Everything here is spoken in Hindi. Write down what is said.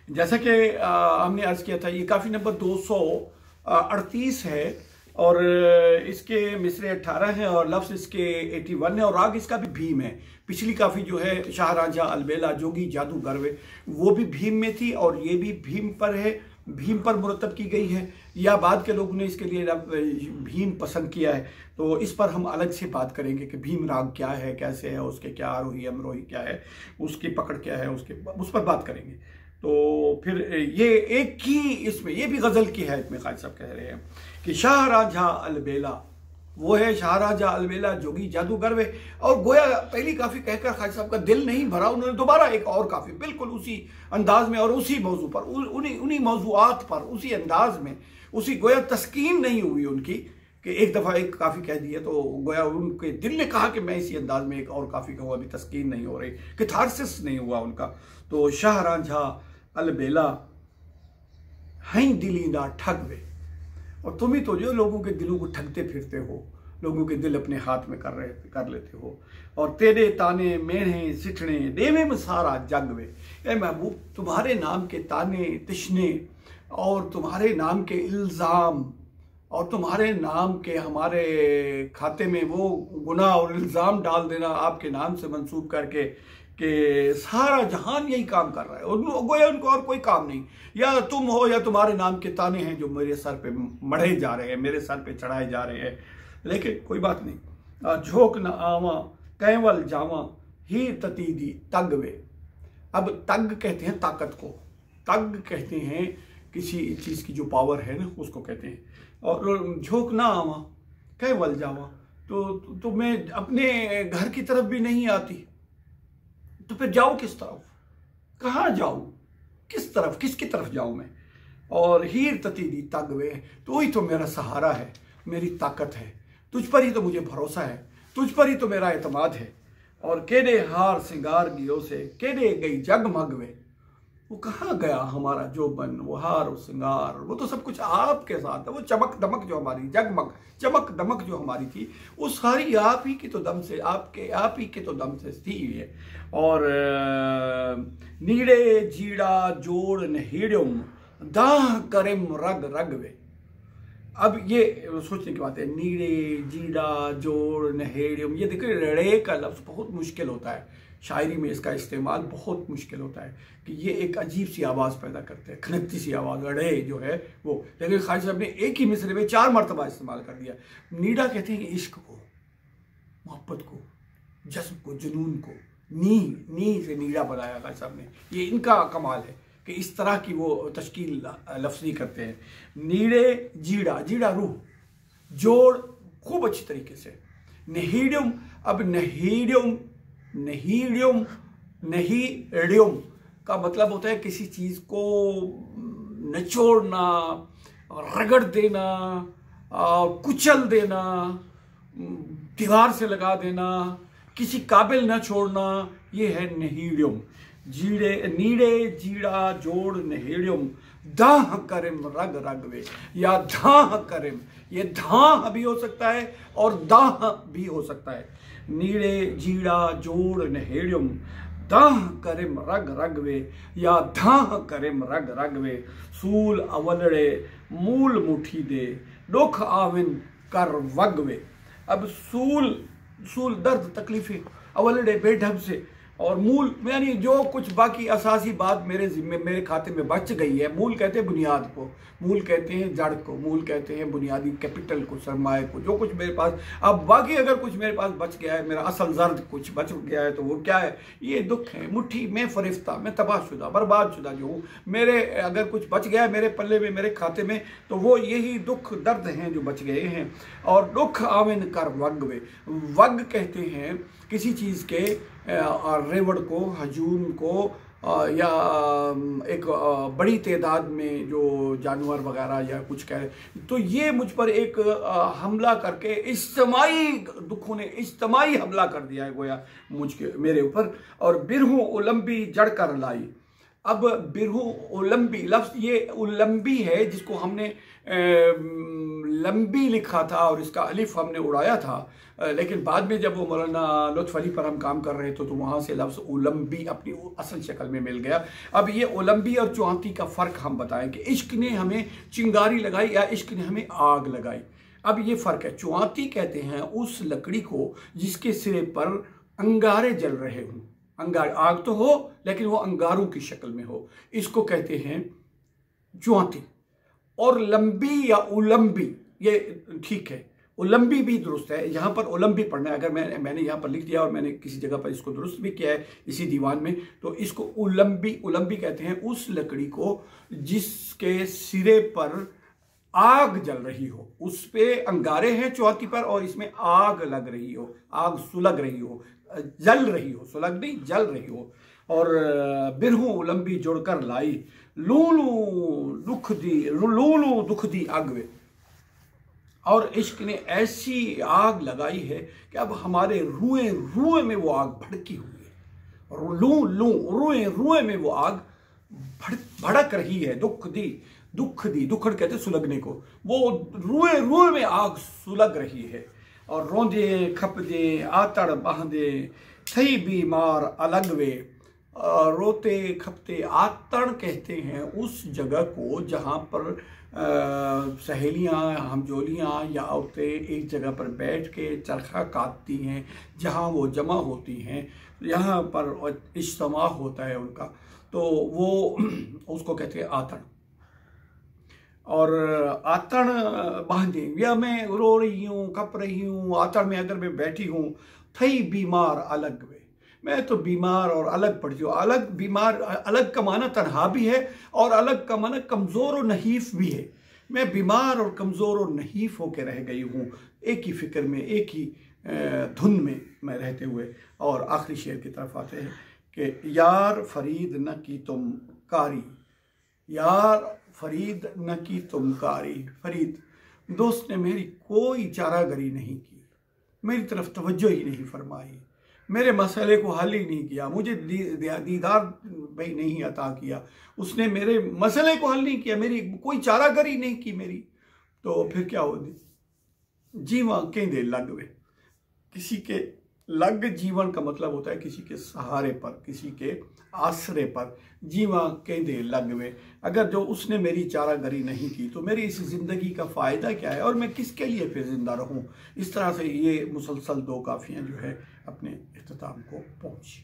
जैसा कि हमने अर्ज किया था, ये काफ़ी नंबर 238 है और इसके मिसरे 18 हैं और लफ्ज़ इसके 81 है और राग इसका भी भीम है। पिछली काफ़ी जो है शाह रांझा अलबेला जोगी जादूगर वे, वो भी भीम में थी और ये भी भीम पर है, भीम पर मुरतब की गई है या बाद के लोगों ने इसके लिए भीम पसंद किया है। तो इस पर हम अलग से बात करेंगे कि भीम राग क्या है, कैसे है, उसके क्या आरोही अमरोही क्या है, उसकी पकड़ क्या है, उस पर बात करेंगे। तो फिर ये एक ही इसमें ये भी गज़ल की हैत में ख्वाजा साहब कह रहे हैं कि शाह रांझा अलबेला, वो है शाह रांझा अलबेला जोगी जादूगर वे। और गोया पहली काफ़ी कहकर ख्वाजा साहब का दिल नहीं भरा, उन्होंने दोबारा एक और काफ़ी बिल्कुल उसी अंदाज में और उसी मौजू पर, उन्हीं मौजूआत पर, उसी अंदाज में, उसी गोया तस्कीन नहीं हुई उनकी कि एक दफ़ा एक काफ़ी कह दिया तो गोया उनके दिल ने कहा कि मैं इसी अंदाज में एक और काफ़ी कहूँ, अभी तस्कीन नहीं हो रही, कैथारसिस नहीं हुआ उनका। तो शाह रांझा अलबेला हैं दिलीदा ठग वे, और तुम ही तो जो लोगों के दिलों को ठगते फिरते हो, लोगों के दिल अपने हाथ में कर लेते हो। और तेरे ताने मेढ़े सिठने देवे में सारा जग वे। ए महबूब, तुम्हारे नाम के ताने तिश्ने और तुम्हारे नाम के इल्ज़ाम और तुम्हारे नाम के हमारे खाते में वो गुनाह और इल्ज़ाम डाल देना आपके नाम से मंसूब करके कि सारा जहान यही काम कर रहा है, गोया उनको और कोई काम नहीं, या तुम हो या तुम्हारे नाम के ताने हैं जो मेरे सर पे मढ़े जा रहे हैं, मेरे सर पे चढ़ाए जा रहे हैं। लेकिन कोई बात नहीं, झोंक न आवा कैवल जावा ही ततीदी तग वे। अब तग कहते हैं ताकत को, तग कहते हैं किसी चीज़ की जो पावर है ना उसको कहते हैं। और झोंक ना आवा कैवल जावा, तो मैं अपने घर की तरफ भी नहीं आती, तो फिर जाऊँ किस तरफ, कहाँ जाऊँ, किस तरफ, किसकी तरफ जाऊँ मैं। और हीर ततीदी तग वे, तो ही तो मेरा सहारा है, मेरी ताकत है, तुझ पर ही तो मुझे भरोसा है, तुझ पर ही तो मेरा एतमाद है। और केडे हार सिंगार गियो से केडे गई जगमग वे। वो कहाँ गया हमारा जोबन, वो हार वो सिंगार, वो तो सब कुछ आपके साथ है। वो चमक दमक जो हमारी, जगमग चमक दमक जो हमारी थी, वो सारी आप ही के तो दम से, आप ही के तो दम से थी ये। और नीड़े जीड़ा जोड़ नहीड़ुम दाह करेम रग रग वे। अब ये सोचने की बात है, नीड़े जीड़ा जोड़ नहेड़ियम, ये देखिए रे का लफ्ज़ बहुत मुश्किल होता है, शायरी में इसका इस्तेमाल बहुत मुश्किल होता है कि ये एक अजीब सी आवाज़ पैदा करते हैं, खनकती सी आवाज़, रे जो है वो। लेकिन ख्वाजा साहब ने एक ही मिसरे में 4 मरतबा इस्तेमाल कर दिया। नीड़ा कहते हैं इश्क को, मोहब्बत को, जज्ब को, जुनून को, नी से नीड़ा बनाया ख्वाजा साहब ने, ये इनका कमाल है कि इस तरह की वो तश्कील लफ्ज़ी करते हैं। नीड़े जीड़ा, जीड़ा रूह, जोड़ खूब अच्छी तरीके से, नहीड़ुम। अब नहीड़ुम नहीड़ियम का मतलब होता है किसी चीज़ को निचोड़ना, रगड़ देना, कुचल देना, दीवार से लगा देना, किसी काबिल न छोड़ना, ये है नहीड़ियम। नीड़े जीड़ा जोड़ नहेड़ियम दाह करिम रग रग वे, या धाह करिम, ये धाह भी हो सकता है और दाह भी हो सकता है। नीड़े जीड़ा जोड़ नहेड़ियम दाह करिम रग रग वे, या धाह करिम रग रग वे। सूल अवलड़े मूल मुठी दे दुख आविन कर वग वे। अब सूल दर्द तकलीफें, अवलड़े बेढब से, और मूल यानी जो कुछ बाकी असासी बात मेरे जिम्मे मेरे खाते में बच गई है। मूल कहते हैं बुनियाद को, मूल कहते हैं जड़ को, मूल कहते हैं बुनियादी कैपिटल को, सरमाए को, जो कुछ मेरे पास। अब बाकी अगर कुछ मेरे पास बच गया है, मेरा असल जर्द कुछ बच गया है, तो वो क्या है, ये दुख है। मुट्ठी में फरिश्ता, मैं तबाहशुदा बर्बादशुदा जो हूँ, मेरे अगर कुछ बच गया है मेरे पल्ले में, मेरे खाते में, तो वो यही दुख दर्द हैं जो बच गए हैं। और दुख आविन कर वग वे, वग कहते हैं किसी चीज़ के रेवड़ को, हजूम को, या एक बड़ी तादाद में जो जानवर वगैरह या कुछ कह रहे, तो ये मुझ पर एक हमला करके इज्तिमाई दुखों ने इज्तिमाई हमला कर दिया है गोया मेरे ऊपर। और बिरहू उलंबी जड़ कर लाई। अब बिरहू उलंबी लफ्ज़, ये उलंबी है जिसको हमने लंबी लिखा था और इसका अलिफ हमने उड़ाया था, लेकिन बाद में जब वो मौलाना लुत्फ़ अली पर हम काम कर रहे थे तो वहाँ से लफ्ज़ उलम्बी अपनी असल शक्ल में मिल गया। अब ये उलम्बी और चुआंती का फ़र्क हम बताएं कि इश्क ने हमें चिंगारी लगाई या इश्क ने हमें आग लगाई। अब ये फ़र्क है। चुआंती कहते हैं उस लकड़ी को जिसके सिरे पर अंगारे जल रहे हों, अंगार, आग तो हो लेकिन वो अंगारों की शक्ल में हो, इसको कहते हैं चुआंती। और लंबी या उलम्बी, ये ठीक है, उलम्बी भी दुरुस्त है, यहाँ पर उलम्बी पढ़ना है। अगर मैंने यहाँ पर लिख दिया और मैंने किसी जगह पर इसको दुरुस्त भी किया है इसी दीवान में, तो इसको उलम्बी कहते हैं उस लकड़ी को जिसके सिरे पर आग जल रही हो, उस पे अंगारे हैं चौथी पर और इसमें आग लग रही हो, आग सुलग रही हो, जल रही हो, सुलग नहीं जल रही हो। और बिरहू उलम्बी जुड़कर लाई, लूलू दुख दी अगवे। और इश्क ने ऐसी आग लगाई है कि अब हमारे रुए में वो आग भड़की हुई है, और रुए में वो आग भड़क रही है। दुखड़ कहते सुलगने को, वो रुए में आग सुलग रही है। और रोंदे खपदे आतड़ बहदे थई बीमार अलग वे। रोते खपते, आतड़ कहते हैं उस जगह को जहाँ पर सहेलियाँ हमजोलियाँ या औरतें एक जगह पर बैठ के चरखा काटती हैं, जहाँ वो जमा होती हैं, यहाँ पर इज्तिमा होता है उनका, तो वो उसको कहते हैं आतड़। और आतड़ बांधे, या मैं रो रही हूँ, कप रही हूँ, आतड़ में अगर मैं बैठी हूँ, थई बीमार अलग वे, मैं तो बीमार और अलग पड़ जाऊँ। अलग, बीमार, अलग का माना तन्हा भी है और अलग का माना कमज़ोर और नहीफ भी है। मैं बीमार और कमज़ोर और नहीफ होकर रह गई हूँ, एक ही फिक्र में, एक ही धुन में मैं रहते हुए। और आखिरी शेर की तरफ आते हैं कि यार फरीद न की तुम कारी, यार फरीद न की तुम कारी। फरीद दोस्त ने मेरी कोई चारागरी नहीं की, मेरी तरफ तवज्जो ही नहीं फरमाई, मेरे मसले को हल ही नहीं किया, मुझे दीदार भाई नहीं अता किया, उसने मेरे मसले को हल नहीं किया, मेरी कोई चारागरी नहीं की मेरी। तो फिर क्या होगी? जीवा केंदे लग वे। किसी के लग जीवन का मतलब होता है किसी के सहारे पर, किसी के आसरे पर। जीवा केंदे लग वे, अगर जो उसने मेरी चारागरी नहीं की तो मेरी इस ज़िंदगी का फ़ायदा क्या है और मैं किसके लिए फिर ज़िंदा रहूं। इस तरह से ये मुसलसल दो काफ़ियाँ जो है अपने इख्तिताम को पहुँची।